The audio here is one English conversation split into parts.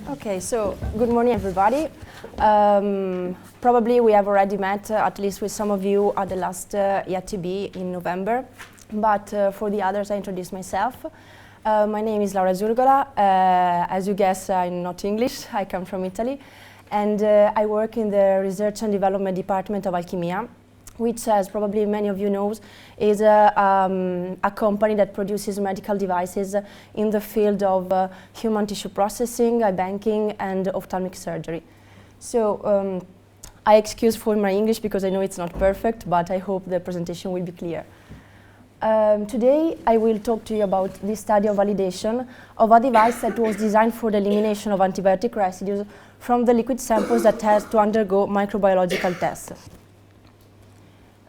Okay, so good morning, everybody. Probably we have already met, at least with some of you, at the last BATB in November. But for the others, I introduce myself. My name is Giurgola. As you guess, I'm not English. I come from Italy. And I work in the Research and Development Department of Alchemia, which, as probably many of you know, is a company that produces medical devices in the field of human tissue processing, banking, and ophthalmic surgery. So I excuse for my English because I know it's not perfect, but I hope the presentation will be clear. Today, I will talk to you about the study of validation of a device that was designed for the elimination of antibiotic residues from the liquid samples that has to undergo microbiological tests.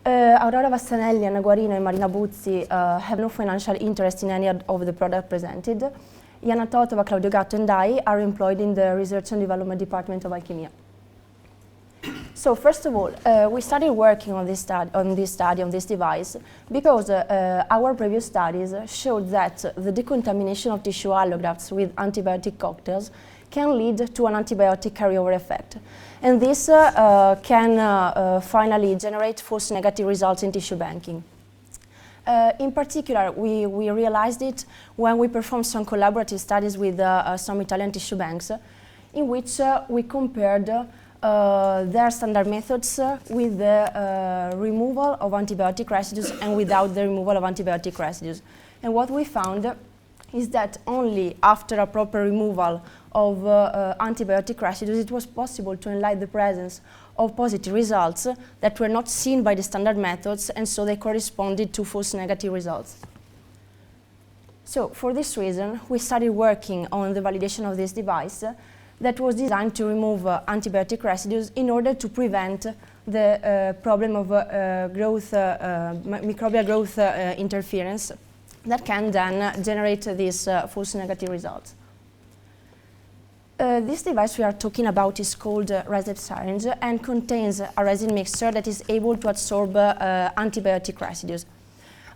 Aurora Vassanelli, Anna Guarino, and Marina Buzzi have no financial interest in any of the product presented. Iana Totova, Claudio Gatto, and I are employed in the Research and Development Department of Alchemia. So first of all, we started working on this device because our previous studies showed that the decontamination of tissue allografts with antibiotic cocktails can lead to an antibiotic carryover effect. And this can finally generate false negative results in tissue banking. In particular, we realized it when we performed some collaborative studies with some Italian tissue banks, in which we compared their standard methods with the removal of antibiotic residues and without the removal of antibiotic residues. And what we found is that only after a proper removal of antibiotic residues, it was possible to enlight the presence of positive results that were not seen by the standard methods, and so they corresponded to false negative results. So for this reason, we started working on the validation of this device that was designed to remove antibiotic residues in order to prevent the problem of microbial growth interference that can then generate these false negative results. This device we are talking about is called ResEP syringe and contains a resin mixture that is able to absorb antibiotic residues.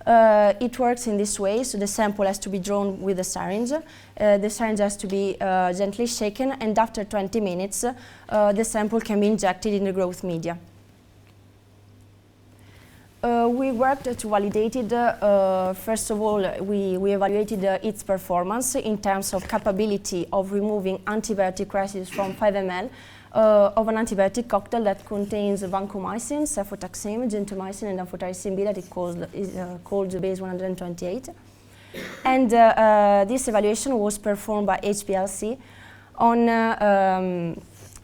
It works in this way, so the sample has to be drawn with the syringe. The syringe has to be gently shaken, and after 20 minutes, the sample can be injected in the growth media. We worked to validate it. First of all, we evaluated its performance in terms of capability of removing antibiotic residues from 5 ml of an antibiotic cocktail that contains vancomycin, cefotaxime, gentamicin, and amphotericin B that is called base 128. And this evaluation was performed by HPLC on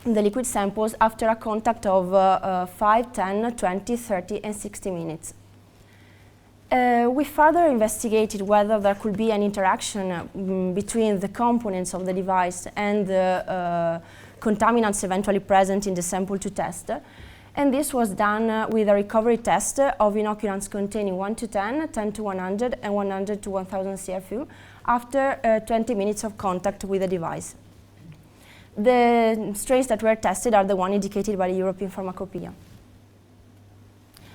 the liquid samples after a contact of 5, 10, 20, 30, and 60 minutes. We further investigated whether there could be an interaction between the components of the device and the contaminants eventually present in the sample to test. And this was done with a recovery test of inoculants containing 1 to 10, 10 to 100, and 100 to 1000 CFU after 20 minutes of contact with the device. The strains that were tested are the one indicated by the European Pharmacopoeia.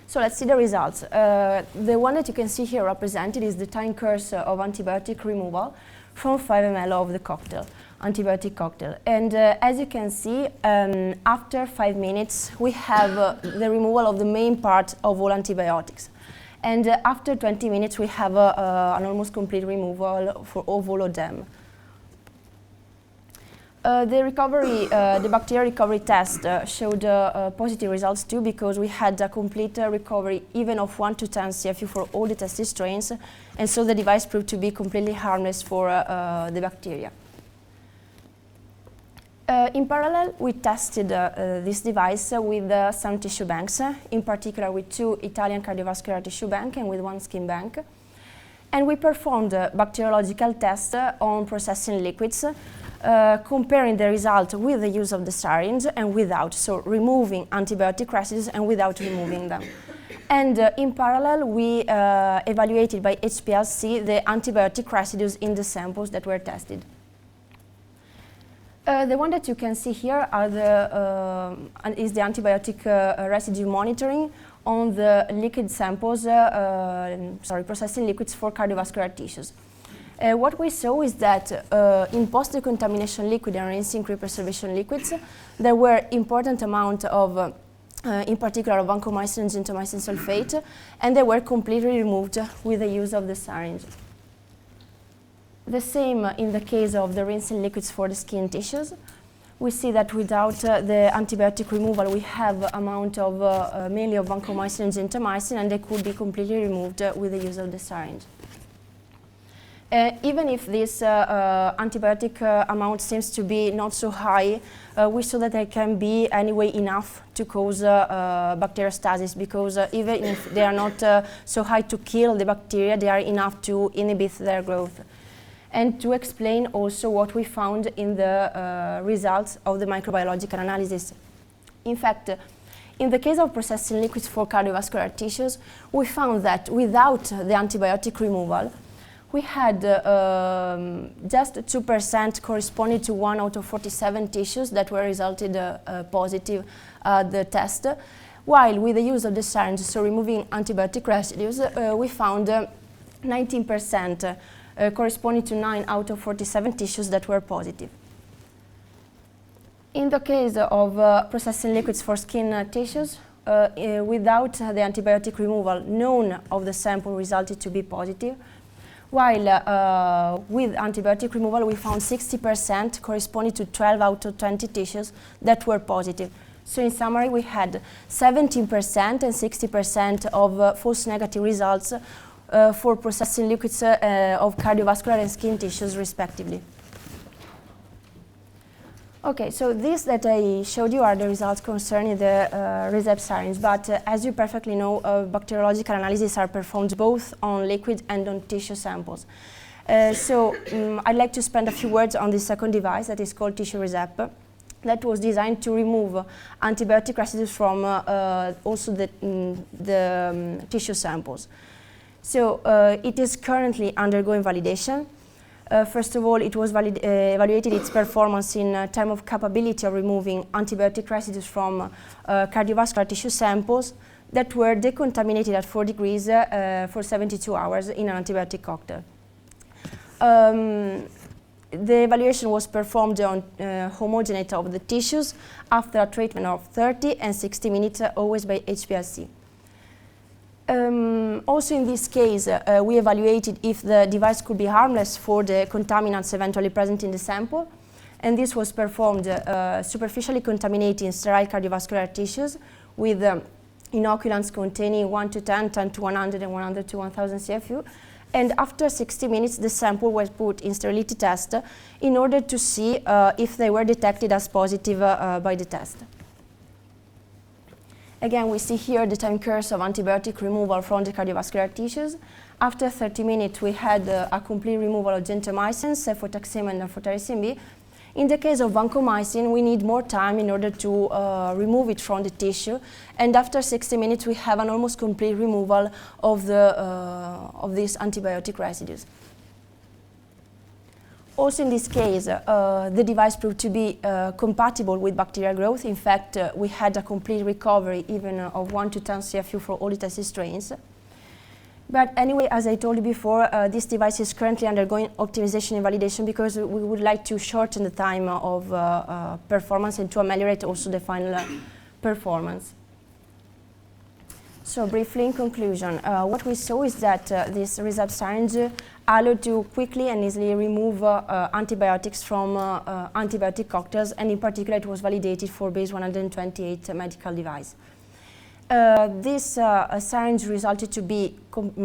So let's see the results. The one that you can see here represented is the time course of antibiotic removal from 5 ml of the cocktail, antibiotic cocktail. And as you can see, after 5 minutes, we have the removal of the main part of all antibiotics. And after 20 minutes, we have an almost complete removal of all of them. The bacterial recovery test showed positive results too, because we had a complete recovery even of 1 to 10 CFU for all the tested strains, and so the device proved to be completely harmless for the bacteria. In parallel, we tested this device with some tissue banks, in particular with 2 Italian cardiovascular tissue banks and with 1 skin bank. And we performed bacteriological tests on processing liquids, comparing the result with the use of the syringe and without, so removing antibiotic residues and without removing them. And in parallel, we evaluated by HPLC the antibiotic residues in the samples that were tested. The one that you can see here are is the antibiotic residue monitoring on the liquid samples, processing liquids for cardiovascular tissues. What we saw is that in post-decontamination liquid and rinsing prepreservation liquids, there were important amount of, in particular, of vancomycin and gentamicin sulfate, and they were completely removed with the use of the syringe. The same in the case of the rinsing liquids for the skin tissues. We see that without the antibiotic removal, we have amount of mainly of vancomycin and gentamicin, and they could be completely removed with the use of the syringe. Even if this antibiotic amount seems to be not so high, we saw that they can be anyway enough to cause bacteriostasis, because even if they are not so high to kill the bacteria, they are enough to inhibit their growth. And to explain also what we found in the results of the microbiological analysis. In fact, in the case of processing liquids for cardiovascular tissues, we found that without the antibiotic removal, we had just 2% corresponding to 1 out of 47 tissues that were resulted positive the test, while with the use of the syringe, so removing antibiotic residues, we found 19%. Corresponding to 9 out of 47 tissues that were positive. In the case of processing liquids for skin tissues, without the antibiotic removal, none of the sample resulted to be positive, while with antibiotic removal we found 60% corresponding to 12 out of 20 tissues that were positive. So in summary, we had 17% and 60% of false negative results for processing liquids of cardiovascular and skin tissues, respectively. Okay, so these that I showed you are the results concerning the ResEP syringe, but as you perfectly know, bacteriological analyses are performed both on liquid and on tissue samples. I'd like to spend a few words on the second device that is called tissue ResEP, that was designed to remove antibiotic residues from also the tissue samples. So it is currently undergoing validation. First of all, it was evaluated its performance in terms of capability of removing antibiotic residues from cardiovascular tissue samples that were decontaminated at 4 degrees for 72 hours in an antibiotic cocktail. The evaluation was performed on homogeneity of the tissues after a treatment of 30 and 60 minutes, always by HPLC. Also in this case, we evaluated if the device could be harmless for the contaminants eventually present in the sample, and this was performed superficially contaminating sterile cardiovascular tissues with inoculants containing 1 to 10, 10 to 100, and 100 to 1000 CFU, and after 60 minutes the sample was put in sterility test in order to see if they were detected as positive by the test. Again, we see here the time course of antibiotic removal from the cardiovascular tissues. After 30 minutes, we had a complete removal of gentamicin, cefotaxime, and amphotericin B. In the case of vancomycin, we need more time in order to remove it from the tissue. And after 60 minutes, we have an almost complete removal of these antibiotic residues. Also in this case, the device proved to be compatible with bacterial growth. In fact, we had a complete recovery even of 1 to 10 CFU for all the tested strains. But anyway, as I told you before, this device is currently undergoing optimization and validation because we would like to shorten the time of performance and to ameliorate also the final performance. So briefly, in conclusion, what we saw is that this ResEP syringe allowed to quickly and easily remove antibiotics from antibiotic cocktails, and in particular it was validated for base 128 medical device. This syringe resulted to be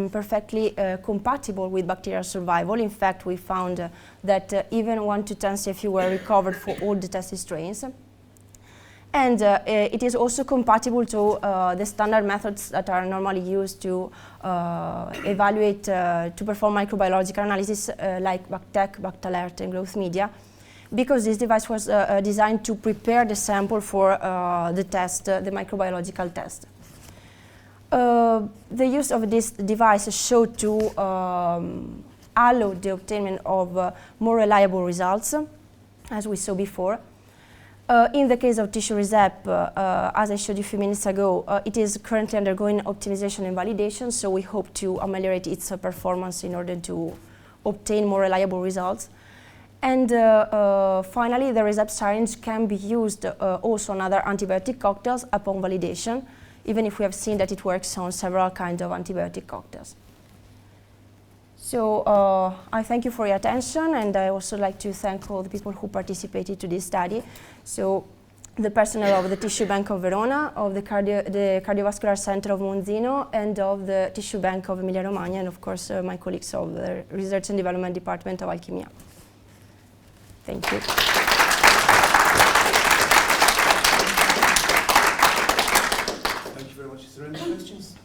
perfectly compatible with bacterial survival. In fact, we found that even 1 to 10 CFU were recovered for all the tested strains. And it is also compatible to the standard methods that are normally used to evaluate, to perform microbiological analysis like BACTEC, BACT-ALERT, and growth media, because this device was designed to prepare the sample for the test, the microbiological test. The use of this device showed to allow the obtainment of more reliable results, as we saw before. In the case of tissue ResEP, as I showed you a few minutes ago, it is currently undergoing optimization and validation, so we hope to ameliorate its performance in order to obtain more reliable results. And finally, the ResEP syringe can be used also on other antibiotic cocktails upon validation, even if we have seen that it works on several kinds of antibiotic cocktails. So I thank you for your attention, and I also like to thank all the people who participated to this study. So the personnel of the Tissue Bank of Verona, of the Cardiovascular Center of Monzino, and of the Tissue Bank of Emilia-Romagna, and of course my colleagues of the Research and Development Department of Alchemia. Thank you. Thank you very much. Is there any questions?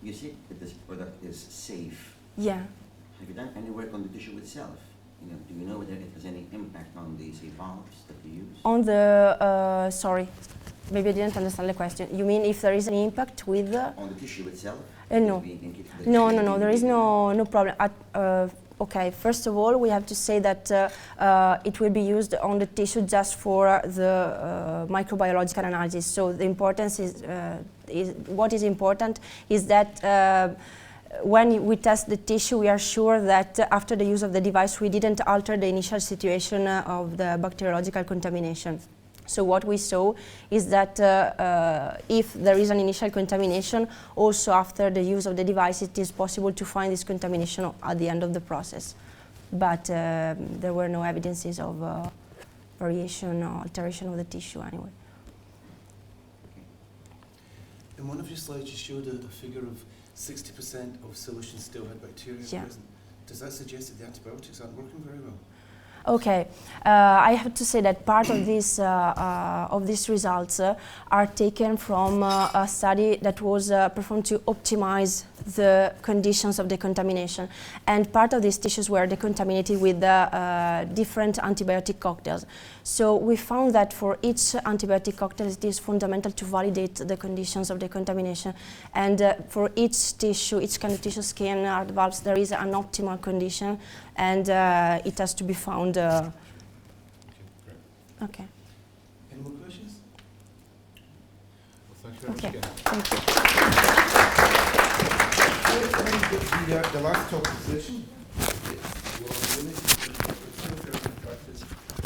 You see that this product is safe. Yeah. Have you done any work on the tissue itself? You know, do you know whether it has any impact on the, say, valves that you use? On the, sorry, maybe I didn't understand the question. You mean if there is any impact with the... On the tissue itself? No. No, there is no problem. Okay, first of all, we have to say that it will be used on the tissue just for the microbiological analysis. So the importance is what is important is that when we test the tissue, we are sure that after the use of the device, we didn't alter the initial situation of the bacteriological contamination. So what we saw is that if there is an initial contamination, also after the use of the device, it is possible to find this contamination at the end of the process. But there were no evidences of variation or alteration of the tissue anyway. In one of your slides, you showed a figure of 60% of solutions still had bacteria present. Does that suggest that the antibiotics aren't working very well? Okay, I have to say that part of these results are taken from a study that was performed to optimize the conditions of decontamination, and part of these tissues were decontaminated with different antibiotic cocktails. So we found that for each antibiotic cocktail it is fundamental to validate the conditions of decontamination, and for each tissue, each kind of tissue, skin, heart valves, there is an optimal condition, and it has to be found. Okay, great. Okay. Any more questions? Well, thank you very much again. Thank you. The last topic session.